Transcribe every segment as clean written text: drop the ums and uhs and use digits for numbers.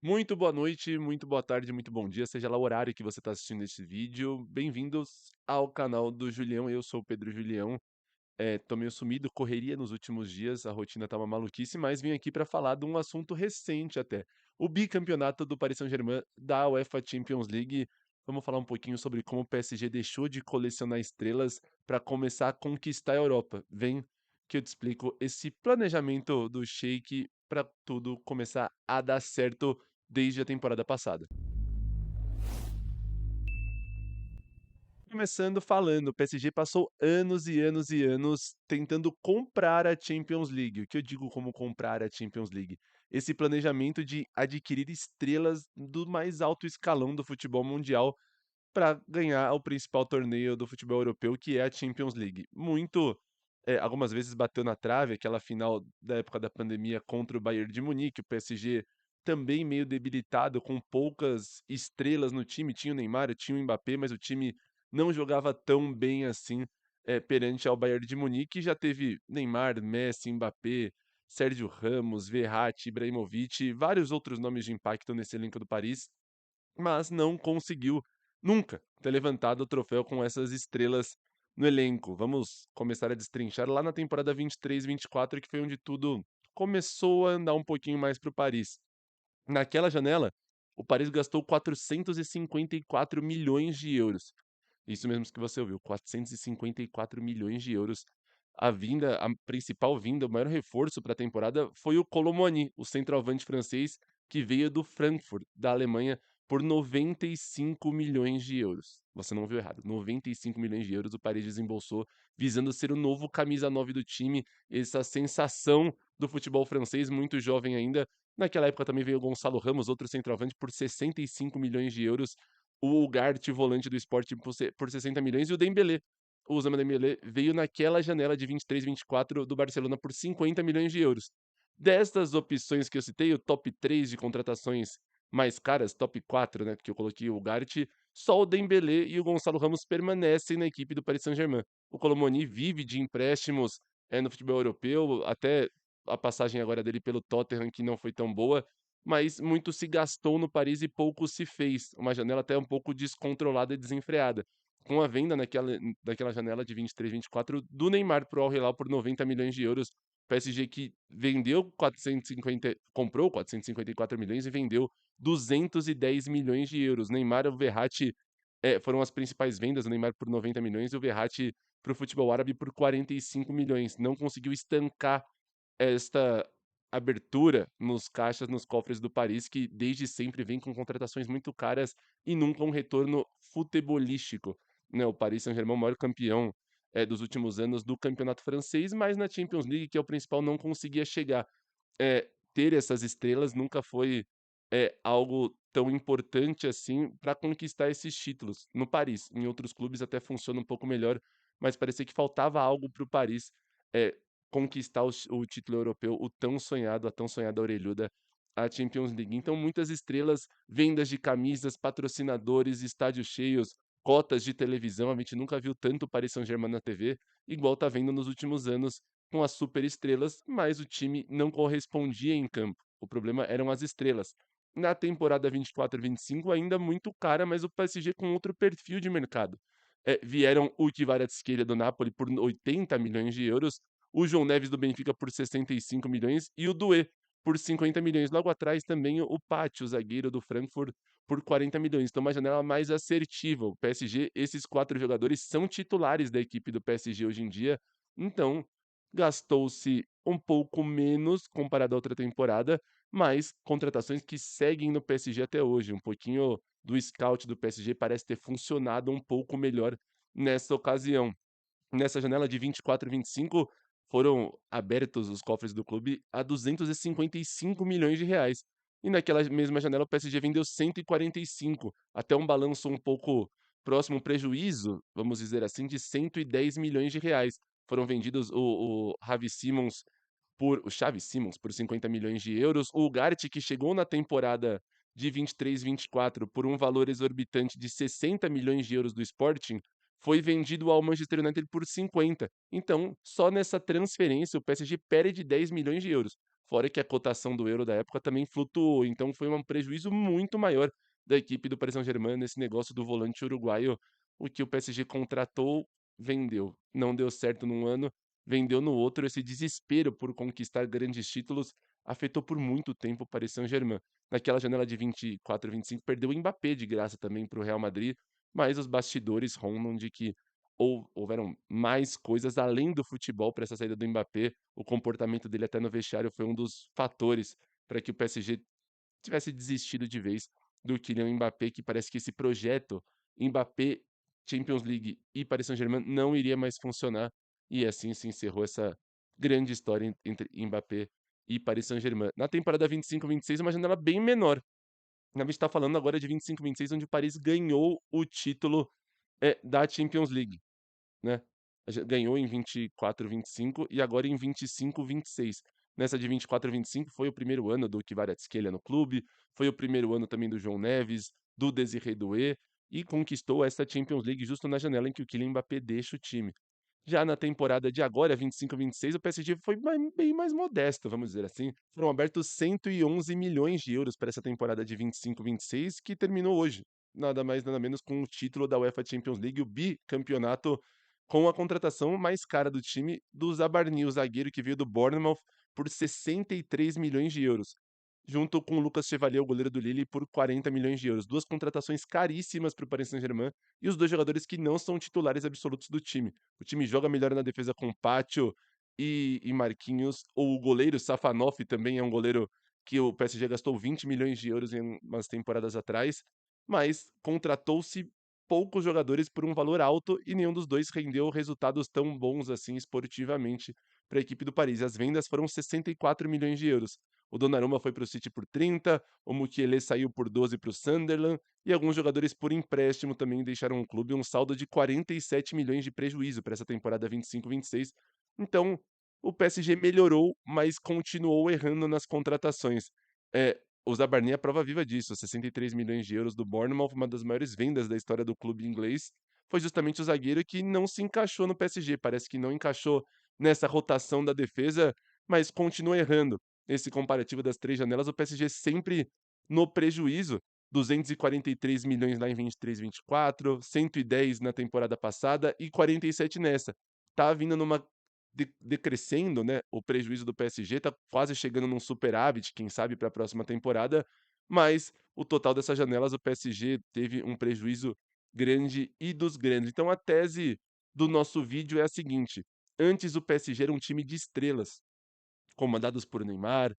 Muito boa noite, muito boa tarde, muito bom dia, seja lá o horário que você está assistindo esse vídeo. Bem-vindos ao canal do Julião. Eu sou o Pedro Julião. Tô meio sumido, correria nos últimos dias, a rotina tá uma maluquice, mas vim aqui para falar de um assunto recente até. O bicampeonato do Paris Saint-Germain da UEFA Champions League. Vamos falar um pouquinho sobre como o PSG deixou de colecionar estrelas para começar a conquistar a Europa. Vem que eu te explico esse planejamento do Sheik para tudo começar a dar certo desde a temporada passada. Começando falando, o PSG passou anos e anos e anos tentando comprar a Champions League. O que eu digo como comprar a Champions League? Esse planejamento de adquirir estrelas do mais alto escalão do futebol mundial para ganhar o principal torneio do futebol europeu, que é a Champions League. Algumas vezes bateu na trave, aquela final da época da pandemia contra o Bayern de Munique, o PSG também meio debilitado, com poucas estrelas no time, tinha o Neymar, tinha o Mbappé, mas o time não jogava tão bem assim, perante ao Bayern de Munique, e já teve Neymar, Messi, Mbappé, Sérgio Ramos, Verratti, Ibrahimovic, vários outros nomes de impacto nesse elenco do Paris, mas não conseguiu nunca ter levantado o troféu com essas estrelas no elenco. Vamos começar a destrinchar lá na temporada 23/24, que foi onde tudo começou a andar um pouquinho mais para o Paris. Naquela janela, o Paris gastou 454 milhões de euros. Isso mesmo que você ouviu, 454 milhões de euros. A principal vinda, o maior reforço para a temporada foi o Kolo Muani, o centroavante francês que veio do Frankfurt, da Alemanha, por 95 milhões de euros. Você não viu errado, 95 milhões de euros o Paris desembolsou, visando ser o novo camisa 9 do time, essa sensação do futebol francês, muito jovem ainda. Naquela época também veio o Gonçalo Ramos, outro centroavante, por 65 milhões de euros, o Ugarte, volante do Sporting, por 60 milhões, e o Dembélé. O Ousmane Dembélé veio naquela janela de 23/24 do Barcelona por 50 milhões de euros. Destas opções que eu citei, o top 3 de contratações mais caras, top 4, né, porque eu coloquei o Ugarte, só o Dembélé e o Gonçalo Ramos permanecem na equipe do Paris Saint-Germain. O Kolo Muani vive de empréstimos, no futebol europeu, até a passagem agora dele pelo Tottenham, que não foi tão boa, mas muito se gastou no Paris e pouco se fez. Uma janela até um pouco descontrolada e desenfreada. Com a venda daquela janela de 23/24 do Neymar para o Al Hilal por 90 milhões de euros, PSG que comprou 454 milhões e vendeu 210 milhões de euros. Neymar e o Verratti foram as principais vendas, o Neymar por 90 milhões e o Verratti para o futebol árabe por 45 milhões. Não conseguiu estancar esta abertura nos caixas, nos cofres do Paris, que desde sempre vem com contratações muito caras e nunca um retorno futebolístico, né. O Paris Saint-Germain, é o maior campeão, dos últimos anos do campeonato francês, mas na Champions League, que é o principal, não conseguia chegar. Ter essas estrelas nunca foi, algo tão importante assim para conquistar esses títulos no Paris. Em outros clubes até funciona um pouco melhor, mas parecia que faltava algo para o Paris, eh, conquistar o título europeu, o tão sonhado, a tão sonhada orelhuda, a Champions League. Então muitas estrelas, vendas de camisas, patrocinadores, estádios cheios, cotas de televisão, a gente nunca viu tanto Paris Saint-Germain na TV, igual tá vendo nos últimos anos com as superestrelas, mas o time não correspondia em campo. O problema eram as estrelas. Na temporada 24/25, ainda muito cara, mas o PSG com outro perfil de mercado. Vieram o Kvaratskhelia do Napoli por 80 milhões de euros, o João Neves do Benfica por 65 milhões e o Doué por 50 milhões. Logo atrás também o Paty, o zagueiro do Frankfurt, por 40 milhões. Então uma janela mais assertiva. O PSG, esses 4 jogadores são titulares da equipe do PSG hoje em dia, então gastou-se um pouco menos comparado à outra temporada, mas contratações que seguem no PSG até hoje. Um pouquinho do scout do PSG parece ter funcionado um pouco melhor nessa ocasião. Nessa janela de 24/25, foram abertos os cofres do clube a 255 milhões de reais. E naquela mesma janela o PSG vendeu 145, até um balanço um pouco próximo, um prejuízo, vamos dizer assim, de 110 milhões de reais. Foram vendidos o Xavi Simons por 50 milhões de euros, o Ugarte, que chegou na temporada de 23/24 por um valor exorbitante de 60 milhões de euros do Sporting, foi vendido ao Manchester United por 50. Então, só nessa transferência o PSG perde 10 milhões de euros. Fora que a cotação do euro da época também flutuou, então foi um prejuízo muito maior da equipe do Paris Saint-Germain nesse negócio do volante uruguaio. O que o PSG contratou, vendeu. Não deu certo num ano, vendeu no outro. Esse desespero por conquistar grandes títulos afetou por muito tempo o Paris Saint-Germain. Naquela janela de 24, 25, perdeu o Mbappé de graça também para o Real Madrid, mas os bastidores rondam de que houveram mais coisas além do futebol para essa saída do Mbappé. O comportamento dele até no vestiário foi um dos fatores para que o PSG tivesse desistido de vez do Kylian Mbappé, que parece que esse projeto Mbappé, Champions League e Paris Saint-Germain não iria mais funcionar, e assim se encerrou essa grande história entre Mbappé e Paris Saint-Germain. Na temporada 25/26 é uma janela bem menor. A gente está falando agora de 25/26, onde o Paris ganhou o título, da Champions League, né. Já ganhou em 24, 25 e agora em 25, 26. Nessa de 24, 25 foi o primeiro ano do Kvaratskhelia no clube, foi o primeiro ano também do João Neves, do Désiré Doué, e conquistou essa Champions League justo na janela em que o Kylian Mbappé deixa o time. Já na temporada de agora, 25, 26, o PSG foi bem mais modesto, vamos dizer assim. Foram abertos 111 milhões de euros para essa temporada de 25, 26, que terminou hoje. Nada mais, nada menos com o título da UEFA Champions League, o bicampeonato, com a contratação mais cara do time do Zabarnyi, o zagueiro que veio do Bournemouth por 63 milhões de euros, junto com o Lucas Chevalier, o goleiro do Lille, por 40 milhões de euros. Duas contratações caríssimas para o Paris Saint-Germain e os dois jogadores que não são titulares absolutos do time. O time joga melhor na defesa com Pacho e Marquinhos. O goleiro Safanov também é um goleiro que o PSG gastou 20 milhões de euros em umas temporadas atrás, mas contratou-se poucos jogadores por um valor alto e nenhum dos dois rendeu resultados tão bons assim esportivamente para a equipe do Paris. As vendas foram 64 milhões de euros. O Donnarumma foi para o City por 30, o Mukiele saiu por 12 para o Sunderland e alguns jogadores por empréstimo também deixaram o clube, um saldo de 47 milhões de prejuízo para essa temporada 25/26. Então, o PSG melhorou, mas continuou errando nas contratações. O Zabarnyi é a prova viva disso, 63 milhões de euros do Bournemouth, uma das maiores vendas da história do clube inglês, foi justamente o zagueiro que não se encaixou no PSG, parece que não encaixou nessa rotação da defesa, mas continua errando. Esse comparativo das 3 janelas, o PSG sempre no prejuízo, 243 milhões lá em 23, 24, 110 na temporada passada e 47 nessa. Tá vindo numa decrescendo, né, o prejuízo do PSG, tá quase chegando num superávit, quem sabe para a próxima temporada, mas o total dessas janelas o PSG teve um prejuízo grande e dos grandes. Então a tese do nosso vídeo é a seguinte: antes o PSG era um time de estrelas, comandados por Neymar,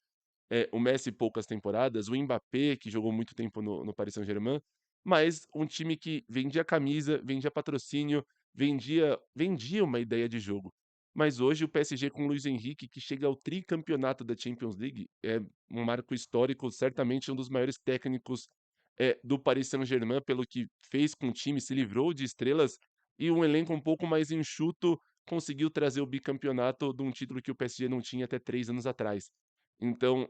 o Messi poucas temporadas, o Mbappé, que jogou muito tempo no Paris Saint-Germain, mas um time que vendia camisa, vendia patrocínio, vendia uma ideia de jogo. Mas hoje o PSG com o Luiz Henrique, que chega ao tricampeonato da Champions League, é um marco histórico, certamente um dos maiores técnicos, do Paris Saint-Germain, pelo que fez com o time, se livrou de estrelas, e um elenco um pouco mais enxuto conseguiu trazer o bicampeonato de um título que o PSG não tinha até 3 anos atrás. Então,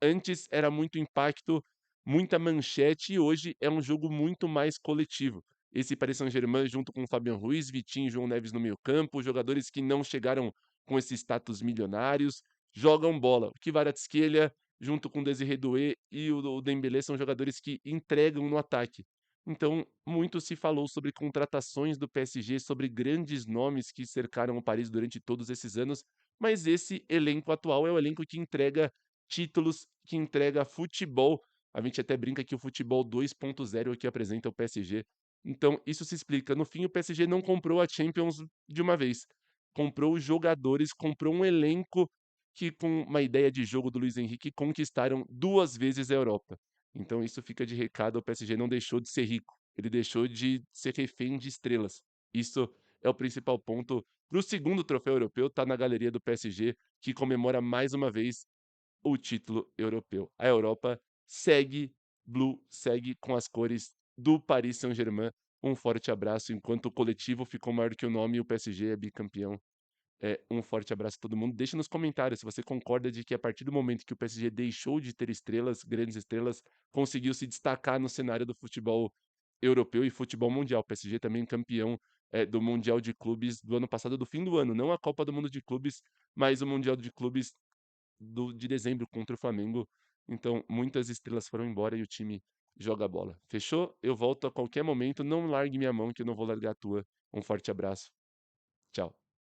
antes era muito impacto, muita manchete e hoje é um jogo muito mais coletivo. Esse Paris Saint-Germain junto com o Fabian Ruiz, Vitinho e João Neves no meio-campo, jogadores que não chegaram com esse status milionários, jogam bola. O Kvaratskhelia junto com o Désiré Doué e o Dembélé são jogadores que entregam no ataque. Então, muito se falou sobre contratações do PSG, sobre grandes nomes que cercaram o Paris durante todos esses anos, mas esse elenco atual é o elenco que entrega títulos, que entrega futebol. A gente até brinca que o futebol 2.0 é o que apresenta o PSG. Então, isso se explica. No fim, o PSG não comprou a Champions de uma vez. Comprou os jogadores, comprou um elenco que, com uma ideia de jogo do Luiz Henrique, conquistaram 2 vezes a Europa. Então, isso fica de recado: o PSG não deixou de ser rico, ele deixou de ser refém de estrelas. Isso é o principal ponto. Para o segundo troféu europeu, está na galeria do PSG, que comemora mais uma vez o título europeu. A Europa segue blue, segue com as cores do Paris Saint-Germain. Um forte abraço, enquanto o coletivo ficou maior que o nome e o PSG é bicampeão. Um forte abraço a todo mundo. Deixa nos comentários se você concorda de que a partir do momento que o PSG deixou de ter estrelas, grandes estrelas, conseguiu se destacar no cenário do futebol europeu e futebol mundial. O PSG também campeão, do Mundial de Clubes do ano passado, do fim do ano, não a Copa do Mundo de Clubes, mas o Mundial de Clubes de dezembro contra o Flamengo. Então, muitas estrelas foram embora e o time joga bola. Fechou? Eu volto a qualquer momento. Não largue minha mão, que eu não vou largar a tua. Um forte abraço. Tchau.